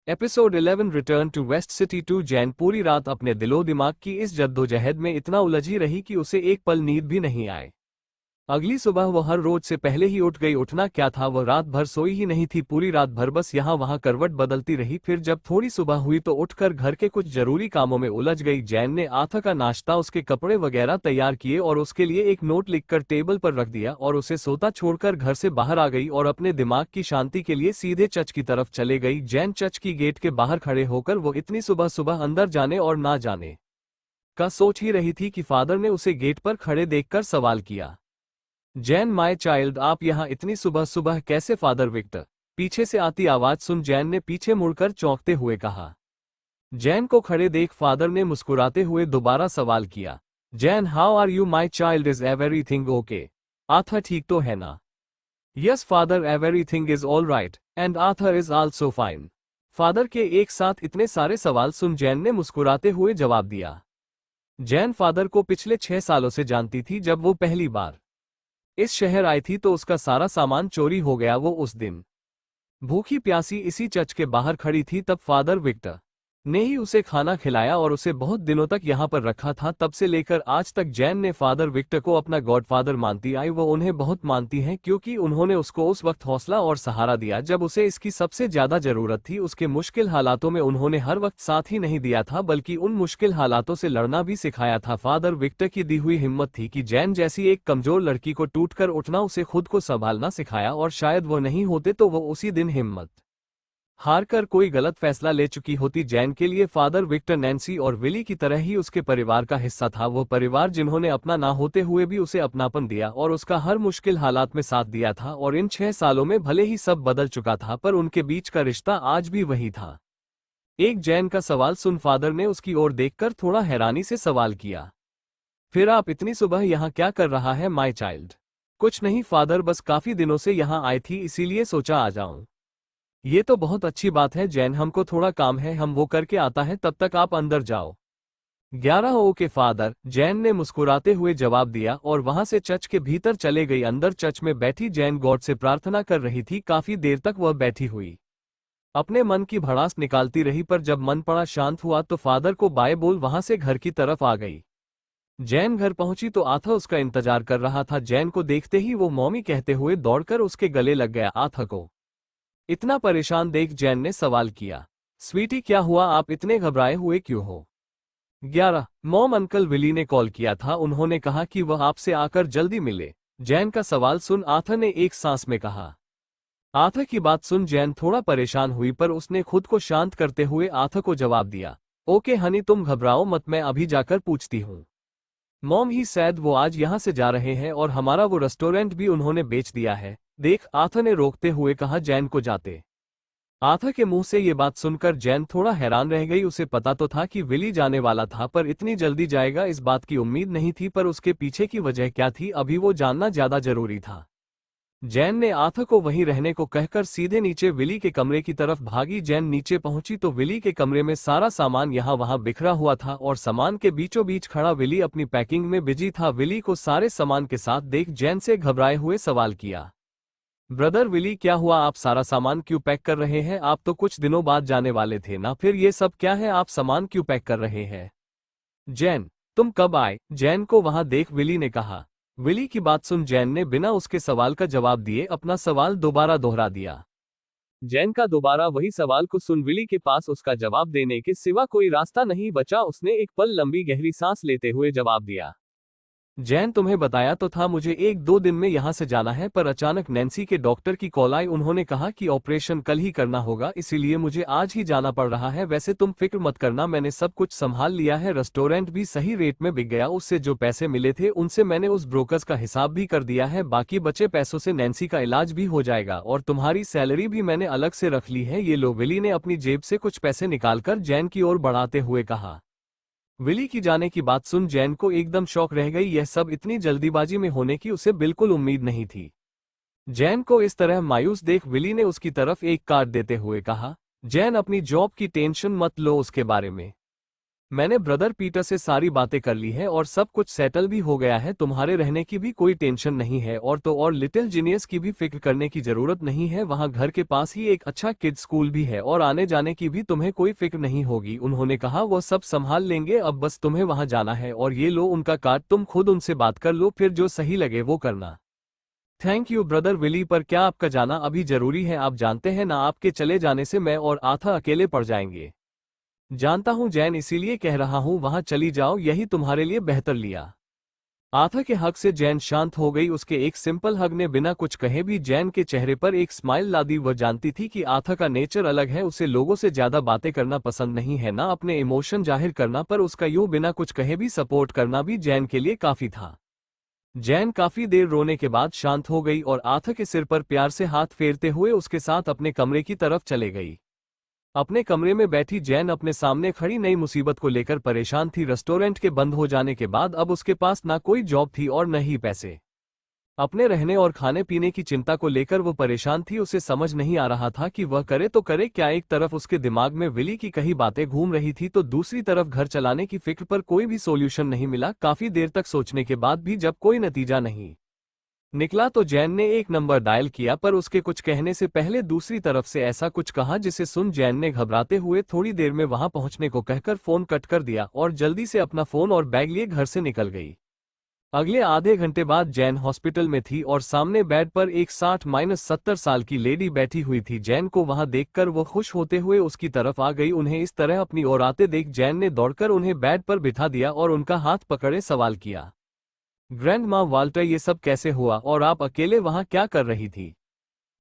Episode 11 return to west city 2। Jane पूरी रात अपने दिलो दिमाग की इस जद्दोजहद में इतना उलझी रही कि उसे एक पल नींद भी नहीं आए। अगली सुबह वो हर रोज से पहले ही उठ गई। उठना क्या था, वो रात भर सोई ही नहीं थी। पूरी रात भर बस यहाँ वहाँ करवट बदलती रही। फिर जब थोड़ी सुबह हुई तो उठकर घर के कुछ जरूरी कामों में उलझ गई। जैन ने आथा का नाश्ता, उसके कपड़े वगैरह तैयार किए और उसके लिए एक नोट लिखकर टेबल पर रख दिया और उसे सोता छोड़कर घर से बाहर आ गई और अपने दिमाग की शांति के लिए सीधे चर्च की तरफ चले गई। जैन चर्च की गेट के बाहर खड़े होकर वो इतनी सुबह सुबह अंदर जाने और ना जाने का सोच ही रही थी कि फादर ने उसे गेट पर खड़े देखकर सवाल किया, जैन माय चाइल्ड, आप यहाँ इतनी सुबह सुबह कैसे? फादर विक्टर, पीछे से आती आवाज सुन जैन ने पीछे मुड़कर चौंकते हुए कहा। जैन को खड़े देख फादर ने मुस्कुराते हुए दोबारा सवाल किया, Jane how are you my child, is everything okay? आथा ठीक तो है ना? Yes father, everything is all right and Arthur is also fine. Father के एक साथ इतने सारे सवाल सुन जैन ने मुस्कुराते हुए जवाब दिया। जैन फादर को पिछले 6 सालों से जानती थी। जब वो पहली बार इस शहर आई थी तो उसका सारा सामान चोरी हो गया। वो उस दिन भूखी प्यासी इसी चर्च के बाहर खड़ी थी। तब फादर विक्टर ने ही उसे खाना खिलाया और उसे बहुत दिनों तक यहाँ पर रखा था। तब से लेकर आज तक जैन ने फादर विक्टर को अपना गॉडफादर मानती आई। वो उन्हें बहुत मानती हैं क्योंकि उन्होंने उसको उस वक्त हौसला और सहारा दिया जब उसे इसकी सबसे ज्यादा जरूरत थी। उसके मुश्किल हालातों में उन्होंने हर वक्त साथ ही नहीं दिया था बल्कि उन मुश्किल हालातों से लड़ना भी सिखाया था। फादर विक्टर की दी हुई हिम्मत थी कि जैन जैसी एक कमजोर लड़की को टूटकर उठना, उसे खुद को संभालना सिखाया और शायद वो नहीं होते तो वो उसी दिन हिम्मत हार कर कोई गलत फैसला ले चुकी होती। जैन के लिए फादर विक्टर नैन्सी और विली की तरह ही उसके परिवार का हिस्सा था। वो परिवार जिन्होंने अपना ना होते हुए भी उसे अपनापन दिया और उसका हर मुश्किल हालात में साथ दिया था। और इन 6 सालों में भले ही सब बदल चुका था पर उनके बीच का रिश्ता आज भी वही था। एक जैन का सवाल सुन फादर ने उसकी ओर देखकर थोड़ा हैरानी से सवाल किया, फिर आप इतनी सुबह यहाँ क्या कर रहा है माय चाइल्ड? कुछ नहीं फादर, बस काफी दिनों से यहाँ आई थी इसीलिए सोचा आ जाऊं। ये तो बहुत अच्छी बात है जैन, हमको थोड़ा काम है, हम वो करके आता है, तब तक आप अंदर जाओ। 11 ओके फादर, जैन ने मुस्कुराते हुए जवाब दिया और वहां से चर्च के भीतर चले गई। अंदर चर्च में बैठी जैन गॉड से प्रार्थना कर रही थी। काफी देर तक वह बैठी हुई अपने मन की भड़ास निकालती रही पर जब मन पड़ा शांत हुआ तो फादर को बाय बोल वहां से घर की तरफ आ गई। जैन घर पहुंची तो आथा उसका इंतजार कर रहा था। जैन को देखते ही वो मॉमी कहते हुए दौड़कर उसके गले लग गया। आथा को इतना परेशान देख जैन ने सवाल किया, स्वीटी क्या हुआ, आप इतने घबराए हुए क्यों हो? 11 मॉम, अंकल विली ने कॉल किया था, उन्होंने कहा कि वह आपसे आकर जल्दी मिले। जैन का सवाल सुन आथा ने एक सांस में कहा। आथा की बात सुन जैन थोड़ा परेशान हुई पर उसने खुद को शांत करते हुए आथा को जवाब दिया, ओके हनी तुम घबराओ मत, मैं अभी जाकर पूछती हूँ। मॉम ही शायद वो आज यहाँ से जा रहे हैं और हमारा वो रेस्टोरेंट भी उन्होंने बेच दिया है। देख, आथा ने रोकते हुए कहा जैन को जाते। आथा के मुंह से ये बात सुनकर जैन थोड़ा हैरान रह गई। उसे पता तो था कि विली जाने वाला था पर इतनी जल्दी जाएगा इस बात की उम्मीद नहीं थी। पर उसके पीछे की वजह क्या थी अभी वो जानना ज्यादा जरूरी था। जैन ने आथा को वहीं रहने को कहकर सीधे नीचे विली के कमरे की तरफ भागी। जैन नीचे पहुंची तो विली के कमरे में सारा सामान यहाँ वहां बिखरा हुआ था और सामान के बीचों बीच खड़ा विली अपनी पैकिंग में बिजी था। विली को सारे सामान के साथ देख जैन से घबराए हुए सवाल किया, ब्रदर विली क्या हुआ, आप सारा सामान क्यों पैक कर रहे हैं? आप तो कुछ दिनों बाद जाने वाले थे ना, फिर ये सब क्या है, आप सामान क्यों पैक कर रहे हैं? जैन, तुम कब आए? जैन को वहां देख विली ने कहा। विली की बात सुन जैन ने बिना उसके सवाल का जवाब दिए अपना सवाल दोबारा दोहरा दिया। जैन का दोबारा वही सवाल को सुन विली के पास उसका जवाब देने के सिवा कोई रास्ता नहीं बचा। उसने एक पल लंबी गहरी सांस लेते हुए जवाब दिया, जैन तुम्हें बताया तो था मुझे 1-2 दिन में यहाँ से जाना है पर अचानक नैन्सी के डॉक्टर की कॉल आई। उन्होंने कहा कि ऑपरेशन कल ही करना होगा इसीलिए मुझे आज ही जाना पड़ रहा है। वैसे तुम फिक्र मत करना, मैंने सब कुछ संभाल लिया है, रेस्टोरेंट भी सही रेट में बिक गया, उससे जो पैसे मिले थे उनसे मैंने उस ब्रोकर्स का हिसाब भी कर दिया है। बाकी बचे पैसों से नैन्सी का इलाज भी हो जाएगा और तुम्हारी सैलरी भी मैंने अलग से रख ली है, ये लो। विली ने अपनी जेब से कुछ पैसे निकालकर जैन की ओर बढ़ाते हुए कहा। विली की जाने की बात सुन जैन को एकदम शौक रह गई। यह सब इतनी जल्दीबाजी में होने की उसे बिल्कुल उम्मीद नहीं थी। जैन को इस तरह मायूस देख विली ने उसकी तरफ एक कार्ड देते हुए कहा, जैन अपनी जॉब की टेंशन मत लो, उसके बारे में मैंने ब्रदर पीटर से सारी बातें कर ली है और सब कुछ सेटल भी हो गया है, तुम्हारे रहने की भी कोई टेंशन नहीं है और तो और लिटिल जीनियस की भी फिक्र करने की जरूरत नहीं है, वहाँ घर के पास ही एक अच्छा किड्स स्कूल भी है और आने जाने की भी तुम्हें कोई फिक्र नहीं होगी। उन्होंने कहा वो सब संभाल लेंगे, अब बस तुम्हें वहाँ जाना है और ये लो उनका कार्ड, तुम खुद उनसे बात कर लो, फिर जो सही लगे वो करना। थैंक यू ब्रदर विली, पर क्या आपका जाना अभी जरूरी है? आप जानते हैं ना, आपके चले जाने से मैं और आथा अकेले पड़ जाएंगे। जानता हूं जैन, इसीलिए कह रहा हूं वहां चली जाओ, यही तुम्हारे लिए बेहतर लिया। आथा के हक से जैन शांत हो गई, उसके एक सिंपल हग ने बिना कुछ कहे भी जैन के चेहरे पर एक स्माइल ला दी। वह जानती थी कि आथा का नेचर अलग है, उसे लोगों से ज्यादा बातें करना पसंद नहीं है, ना अपने इमोशन जाहिर करना, पर उसका यूं बिना कुछ कहे भी सपोर्ट करना भी जैन के लिए काफी था। जैन काफी देर रोने के बाद शांत हो गई और आथा के सिर पर प्यार से हाथ फेरते हुए उसके साथ अपने कमरे की तरफ चले गई। अपने कमरे में बैठी जैन अपने सामने खड़ी नई मुसीबत को लेकर परेशान थी। रेस्टोरेंट के बंद हो जाने के बाद अब उसके पास ना कोई जॉब थी और न ही पैसे। अपने रहने और खाने पीने की चिंता को लेकर वो परेशान थी, उसे समझ नहीं आ रहा था कि वह करे तो करे क्या। एक तरफ उसके दिमाग में विली की कही बातें घूम रही थी तो दूसरी तरफ घर चलाने की फिक्र पर कोई भी सॉल्यूशन नहीं मिला। काफी देर तक सोचने के बाद भी जब कोई नतीजा नहीं निकला तो जैन ने एक नंबर डायल किया, पर उसके कुछ कहने से पहले दूसरी तरफ से ऐसा कुछ कहा जिसे सुन जैन ने घबराते हुए थोड़ी देर में वहां पहुंचने को कहकर फोन कट कर दिया और जल्दी से अपना फोन और बैग लिए घर से निकल गई। अगले आधे घंटे बाद जैन हॉस्पिटल में थी और सामने बेड पर एक 60-70 साल की लेडी बैठी हुई थी। जैन को वहां देखकर वो खुश होते हुए उसकी तरफ आ गई। उन्हें इस तरह अपनी ओर आते देख जैन ने दौड़कर उन्हें बेड पर बिठा दिया और उनका हाथ पकड़े सवाल किया, ग्रैंड माँ वाल्टर, ये सब कैसे हुआ और आप अकेले वहां क्या कर रही थी?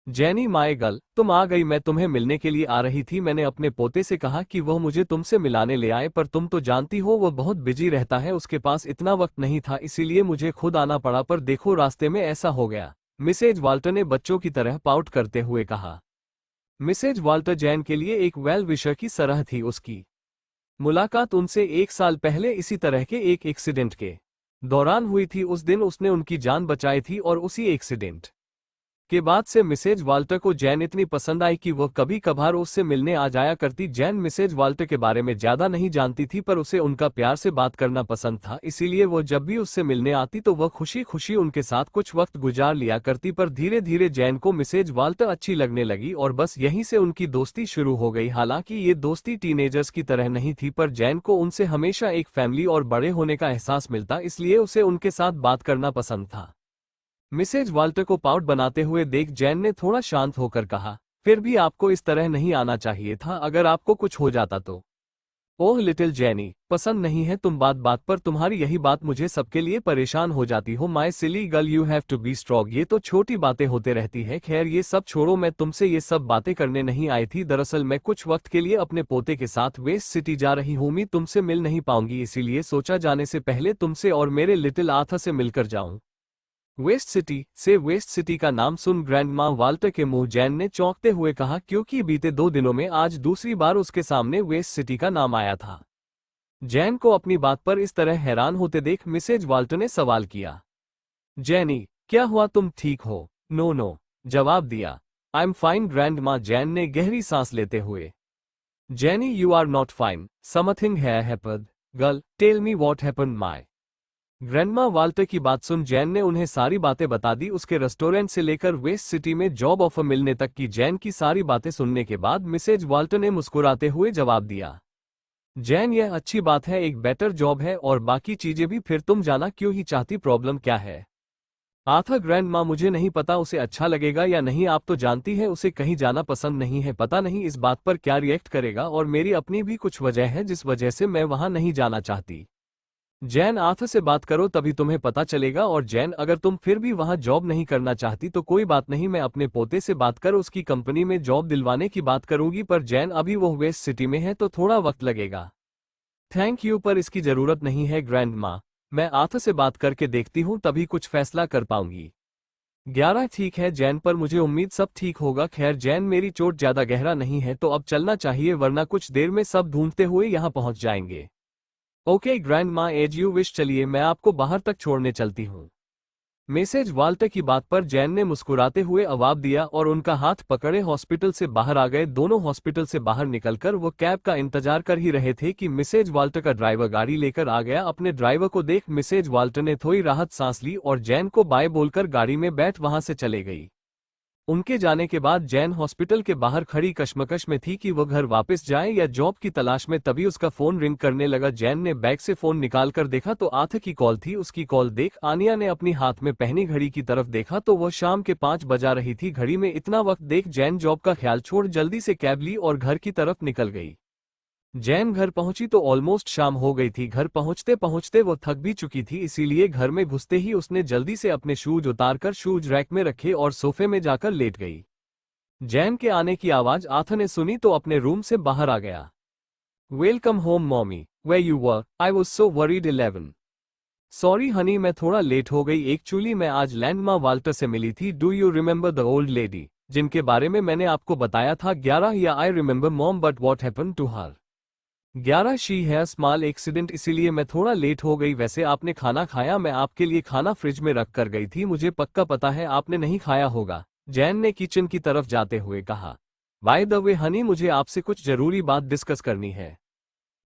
जैनी, माय गर्ल, तुम आ गई, मैं तुम्हें मिलने के लिए आ रही थी। मैंने अपने पोते से कहा कि वह मुझे तुमसे मिलाने ले आए, पर तुम तो जानती हो वह बहुत बिजी रहता है, उसके पास इतना वक्त नहीं था, इसीलिए मुझे खुद आना पड़ा। पर देखो रास्ते में ऐसा हो गया, मिसेज वाल्टर ने बच्चों की तरह पाउट करते हुए कहा। मिसेज वाल्टर जैन के लिए एक वेल विशर की तरह थी। उसकी मुलाकात उनसे 1 साल पहले इसी तरह के एक एक्सीडेंट के दौरान हुई थी। उस दिन उसने उनकी जान बचाई थी और उसी एक्सीडेंट के बाद से मिसेज वाल्टर को जैन इतनी पसंद आई कि वह कभी कभार उससे मिलने आ जाया करती। जैन मिसेज वाल्टर के बारे में ज्यादा नहीं जानती थी, पर उसे उनका प्यार से बात करना पसंद था, इसीलिए वह जब भी उससे मिलने आती तो वह खुशी खुशी उनके साथ कुछ वक्त गुजार लिया करती। पर धीरे धीरे जैन को मिसेज वाल्टर अच्छी लगने लगी और बस यहीं से उनकी दोस्ती शुरू हो गई। हालांकि ये दोस्ती टीनेजर्स की तरह नहीं थी, पर जैन को उनसे हमेशा एक फैमिली और बड़े होने का एहसास मिलता, इसलिए उसे उनके साथ बात करना पसंद था। मिसेज वाल्टर को पाउट बनाते हुए देख जैन ने थोड़ा शांत होकर कहा, फिर भी आपको इस तरह नहीं आना चाहिए था, अगर आपको कुछ हो जाता तो। ओह लिटिल जैनी, पसंद नहीं है तुम बात बात पर तुम्हारी यही बात मुझे सबके लिए परेशान हो जाती हो। My silly girl, you have to be strong. ये तो छोटी बातें होते रहती है, खैर ये सब छोड़ो, मैं तुमसे ये सब बातें करने नहीं आई थी। दरअसल मैं कुछ वक्त के लिए अपने पोते के साथ वेस्ट सिटी जा रही हूँ। मैं तुमसे मिल नहीं पाऊंगी, इसीलिए सोचा जाने से पहले तुमसे और मेरे लिटिल आथा से मिलकर जाऊं। वेस्ट सिटी का नाम सुन ग्रैंडमा वाल्टर के मुंह जैन ने चौंकते हुए कहा, क्योंकि बीते 2 दिनों में आज दूसरी बार उसके सामने वेस्ट सिटी का नाम आया था। जैन को अपनी बात पर इस तरह हैरान होते देख मिसेज वाल्टर ने सवाल किया, जैनी क्या हुआ, तुम ठीक हो? नो नो, जवाब दिया। I am fine grandma, Jane ने गहरी सांस लेते हुए। Jenny, you are not fine, something happened. Girl, tell me what happened. My grandma Walter की बात सुन जैन ने उन्हें सारी बातें बता दी, उसके रेस्टोरेंट से लेकर वेस्ट सिटी में जॉब ऑफर मिलने तक की। जैन की सारी बातें सुनने के बाद मिसेज वाल्टर ने मुस्कुराते हुए जवाब दिया, जैन यह अच्छी बात है, एक बेटर जॉब है और बाकी चीजें भी, फिर तुम जाना क्यों ही चाहती, प्रॉब्लम क्या है? आथा, ग्रैंडमा मुझे नहीं पता उसे अच्छा लगेगा या नहीं, आप तो जानती है उसे कहीं जाना पसंद नहीं है, पता नहीं इस बात पर क्या रिएक्ट करेगा और मेरी अपनी भी कुछ वजह है जिस वजह से मैं वहां नहीं जाना चाहती। जैन, आथा से बात करो तभी तुम्हें पता चलेगा। और जैन, अगर तुम फिर भी वहां जॉब नहीं करना चाहती तो कोई बात नहीं, मैं अपने पोते से बात कर उसकी कंपनी में जॉब दिलवाने की बात करूंगी, पर जैन अभी वो वेस्ट सिटी में है तो थोड़ा वक्त लगेगा। थैंक यू, पर इसकी जरूरत नहीं है ग्रैंड माँ, मैं आथा से बात करके देखती हूँ तभी कुछ फैसला कर पाऊंगी। 11 ठीक है जैन, पर मुझे उम्मीद सब ठीक होगा। खैर जैन, मेरी चोट ज्यादा गहरा नहीं है तो अब चलना चाहिए, वरना कुछ देर में सब ढूंढते हुए यहाँ पहुंच जाएंगे। ओके ग्रैंड माँ, एज यू विश, चलिए मैं आपको बाहर तक छोड़ने चलती हूँ। मिसेज वाल्टर की बात पर जैन ने मुस्कुराते हुए जवाब दिया और उनका हाथ पकड़े हॉस्पिटल से बाहर आ गए। दोनों हॉस्पिटल से बाहर निकलकर वो कैब का इंतजार कर ही रहे थे कि मिसेज वाल्टर का ड्राइवर गाड़ी लेकर आ गया। अपने ड्राइवर को देख मिसेज वाल्टर ने थोड़ी राहत सांस ली और जैन को बाय बोलकर गाड़ी में बैठ वहां से चले गई। उनके जाने के बाद जैन हॉस्पिटल के बाहर खड़ी कश्मकश में थी कि वो घर वापस जाए या जॉब की तलाश में। तभी उसका फोन रिंग करने लगा। जैन ने बैग से फोन निकालकर देखा तो आथ की कॉल थी। उसकी कॉल देख आनिया ने अपनी हाथ में पहनी घड़ी की तरफ देखा तो वह शाम के 5 बजा रही थी। घड़ी में इतना वक्त देख जैन जॉब का ख्याल छोड़ जल्दी से कैब ली और घर की तरफ निकल गई। जैन घर पहुंची तो ऑलमोस्ट शाम हो गई थी। घर पहुंचते पहुंचते वो थक भी चुकी थी, इसीलिए घर में घुसते ही उसने जल्दी से अपने शूज उतारकर शूज रैक में रखे और सोफे में जाकर लेट गई। जैन के आने की आवाज आथ ने सुनी तो अपने रूम से बाहर आ गया। Welcome home mommy, where you were, I was so worried 11। Sorry honey, मैं थोड़ा लेट हो गई। एक्चुअली मैं आज लैंडमा वाल्टर से मिली थी। Do you remember the old lady जिनके बारे में मैंने आपको बताया था? 11 yeah I remember mom, but what happen to her? 11 she है स्मॉल एक्सीडेंट, इसीलिए मैं थोड़ा लेट हो गई। वैसे आपने खाना खाया? मैं आपके लिए खाना फ्रिज में रख कर गई थी। मुझे पक्का पता है आपने नहीं खाया होगा, जैन ने किचन की तरफ जाते हुए कहा। बाय द वे हनी, मुझे आपसे कुछ जरूरी बात डिस्कस करनी है।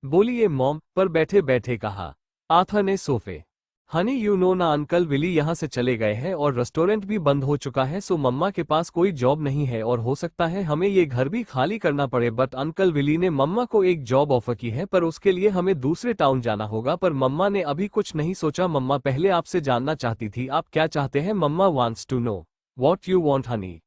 बोलिए मॉम, पर बैठे बैठे कहा आथा ने सोफे। हनी यू नो ना, अंकल विली यहाँ से चले गए हैं और रेस्टोरेंट भी बंद हो चुका है, सो मम्मा के पास कोई जॉब नहीं है और हो सकता है हमें ये घर भी खाली करना पड़े। बट अंकल विली ने मम्मा को एक जॉब ऑफर की है, पर उसके लिए हमें दूसरे टाउन जाना होगा। पर मम्मा ने अभी कुछ नहीं सोचा। मम्मा पहले आपसे जानना चाहती थी आप क्या चाहते हैं। Mamma wants to know what you want honey.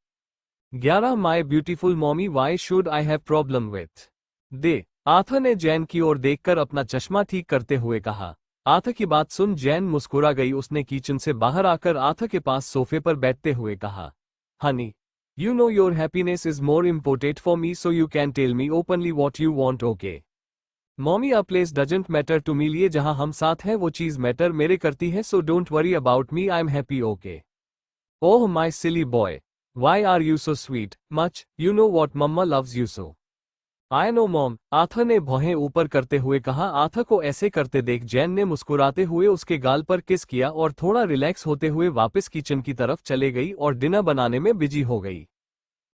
11 my beautiful mommy, why should I have problem with they? आथा ने जैन की ओर देखकर अपना चश्मा ठीक करते हुए कहा। आथा की बात सुन जैन मुस्कुरा गई। उसने किचन से बाहर आकर आथा के पास सोफे पर बैठते हुए कहा, honey you know your happiness is more important for me, so you can tell me openly what you want, okay? Mommy a place doesn't matter to me, लिए जहां हम साथ हैं वो चीज मैटर मेरे करती है, so don't worry about me, I am happy, okay? Oh my silly boy, why are you so sweet much, you know what mama loves you so. I know mom, आथा ने भौहें ऊपर करते हुए कहा। आथा को ऐसे करते देख जैन ने मुस्कुराते हुए उसके गाल पर किस किया और थोड़ा रिलैक्स होते हुए वापस किचन की तरफ चले गई और डिनर बनाने में बिजी हो गई।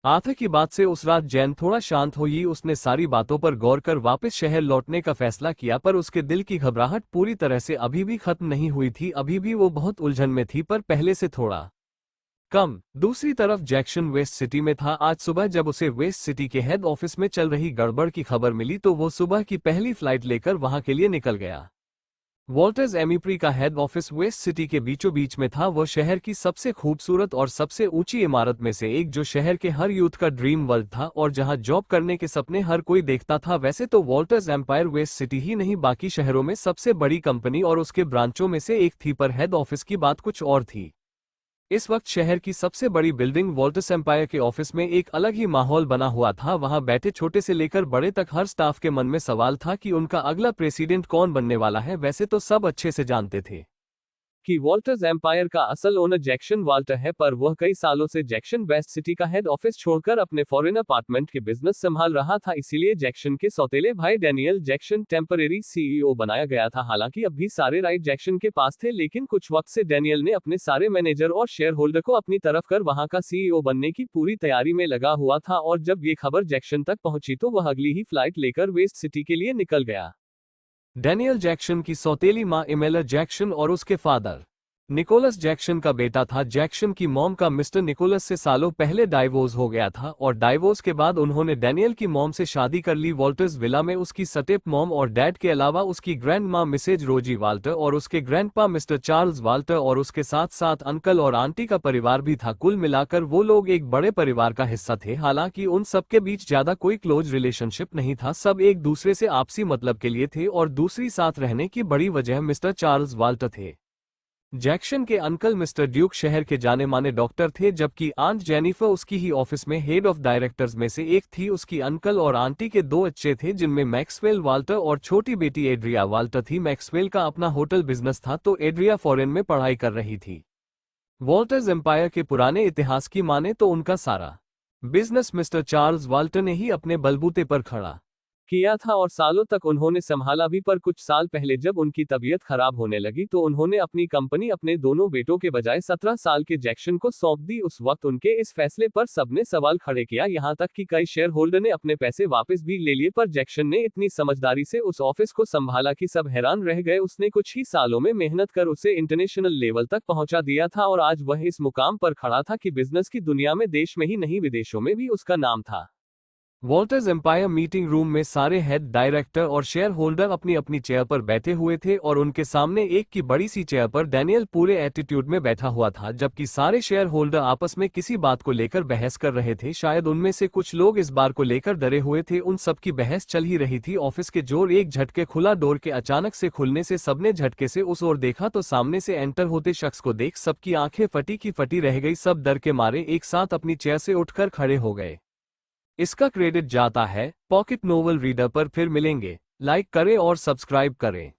आथा की बात से उस रात जैन थोड़ा शांत हुई। उसने सारी बातों पर गौर कर वापस शहर लौटने का फैसला किया, पर उसके दिल की घबराहट पूरी तरह से अभी भी खत्म नहीं हुई थी। अभी भी वो बहुत उलझन में थी, पर पहले से थोड़ा कम। दूसरी तरफ जैक्सन वेस्ट सिटी में था। आज सुबह जब उसे वेस्ट सिटी के हेड ऑफिस में चल रही गड़बड़ की खबर मिली तो वो सुबह की पहली फ्लाइट लेकर वहां के लिए निकल गया। वॉल्टर्स एमिप्री का हेड ऑफिस वेस्ट सिटी के बीचों बीच में था। वो शहर की सबसे खूबसूरत और सबसे ऊंची इमारत में से एक, जो शहर के हर यूथ का ड्रीम वर्ल्ड था और जहां जॉब करने के सपने हर कोई देखता था। वैसे तो वॉल्टर्स एम्पायर वेस्ट सिटी ही नहीं बाकी शहरों में सबसे बड़ी कंपनी और उसके ब्रांचों में से एक थी, पर हेड ऑफिस की बात कुछ और थी। इस वक्त शहर की सबसे बड़ी बिल्डिंग वॉल्टर्स एम्पायर के ऑफिस में एक अलग ही माहौल बना हुआ था। वहां बैठे छोटे से लेकर बड़े तक हर स्टाफ के मन में सवाल था कि उनका अगला प्रेसिडेंट कौन बनने वाला है। वैसे तो सब अच्छे से जानते थे कि वॉल्टर्स एम्पायर का असल ओनर जैक्सन वाल्टर है, पर वह कई सालों से जैक्सन वेस्ट सिटी का हेड ऑफिस छोड़कर अपने फॉरेन अपार्टमेंट के बिजनेस संभाल रहा था। इसीलिए जैक्सन के सौतेले भाई डैनियल जैक्सन टेम्परेरी सीईओ बनाया गया था। हालांकि अब भी सारे राइट जैक्सन के पास थे, लेकिन कुछ वक्त से डैनियल ने अपने सारे मैनेजर और शेयर होल्डर को अपनी तरफ कर वहां का सीईओ बनने की पूरी तैयारी में लगा हुआ था। और जब ये खबर जैक्सन तक पहुंची तो वह अगली ही फ्लाइट लेकर वेस्ट सिटी के लिए निकल गया। डैनियल जैक्सन की सौतेली मां इमेला जैक्सन और उसके फादर निकोलस जैक्सन का बेटा था। जैक्सन की मॉम का मिस्टर निकोलस से सालों पहले डाइवोर्स हो गया था और डाइवोर्स के बाद उन्होंने डैनियल की मॉम से शादी कर ली। वॉल्टर्स विला में उसकी सटेप मॉम और डैड के अलावा उसकी ग्रैंड मां मिसेज रोजी वाल्टर और उसके ग्रैंडपा मिस्टर चार्ल्स वाल्टर और उसके साथ साथ अंकल और आंटी का परिवार भी था। कुल मिलाकर वो लोग एक बड़े परिवार का हिस्सा थे। हालांकि उन सबके बीच ज्यादा कोई क्लोज रिलेशनशिप नहीं था। सब एक दूसरे से आपसी मतलब के लिए थे और दूसरी साथ रहने की बड़ी वजह मिस्टर चार्ल्स वाल्टर थे। जैक्सन के अंकल मिस्टर ड्यूक शहर के जाने माने डॉक्टर थे, जबकि आंट जेनिफर उसकी ही ऑफिस में हेड ऑफ डायरेक्टर्स में से एक थी। उसकी अंकल और आंटी के 2 बच्चे थे, जिनमें मैक्सवेल वाल्टर और छोटी बेटी एड्रिया वाल्टर थी। मैक्सवेल का अपना होटल बिजनेस था तो एड्रिया फॉरेन में पढ़ाई कर रही थी। वॉल्टर्स एम्पायर के पुराने इतिहास की माने तो उनका सारा बिजनेस मिस्टर चार्ल्स वाल्टर ने ही अपने बलबूते पर खड़ा किया था और सालों तक उन्होंने संभाला भी, पर कुछ साल पहले जब उनकी तबीयत खराब होने लगी तो उन्होंने अपनी कंपनी अपने दोनों बेटों के बजाय 17 साल के जैक्सन को सौंप दी। उस वक्त उनके इस फैसले पर सबने सवाल खड़े किया, यहां तक कि कई शेयर होल्डर ने अपने पैसे वापस भी ले लिए, पर जैक्सन ने इतनी समझदारी से उस ऑफिस को संभाला कि सब हैरान रह गए। उसने कुछ ही सालों में मेहनत कर उसे इंटरनेशनल लेवल तक पहुंचा दिया था और आज वह इस मुकाम पर खड़ा था कि बिजनेस की दुनिया में देश में ही नहीं विदेशों में भी उसका नाम था। वॉल्टर्स एम्पायर मीटिंग रूम में सारे हेड डायरेक्टर और शेयर होल्डर अपनी अपनी चेयर पर बैठे हुए थे और उनके सामने एक की बड़ी सी चेयर पर डैनियल पूरे एटीट्यूड में बैठा हुआ था, जबकि सारे शेयर होल्डर आपस में किसी बात को लेकर बहस कर रहे थे। शायद उनमें से कुछ लोग इस बार को लेकर डरे हुए थे। उन सब की बहस चल ही रही थी। ऑफिस के जोर एक झटके खुला, डोर के अचानक से खुलने से सबने झटके से उस ओर देखा तो सामने से एंटर होते शख्स को देख सबकी आंखें फटी की फटी रह गई। सब डर के मारे एक साथ अपनी चेयर से उठकर खड़े हो गए। इसका क्रेडिट जाता है पॉकेट नोवेल रीडर पर। फिर मिलेंगे। लाइक करें और सब्सक्राइब करें।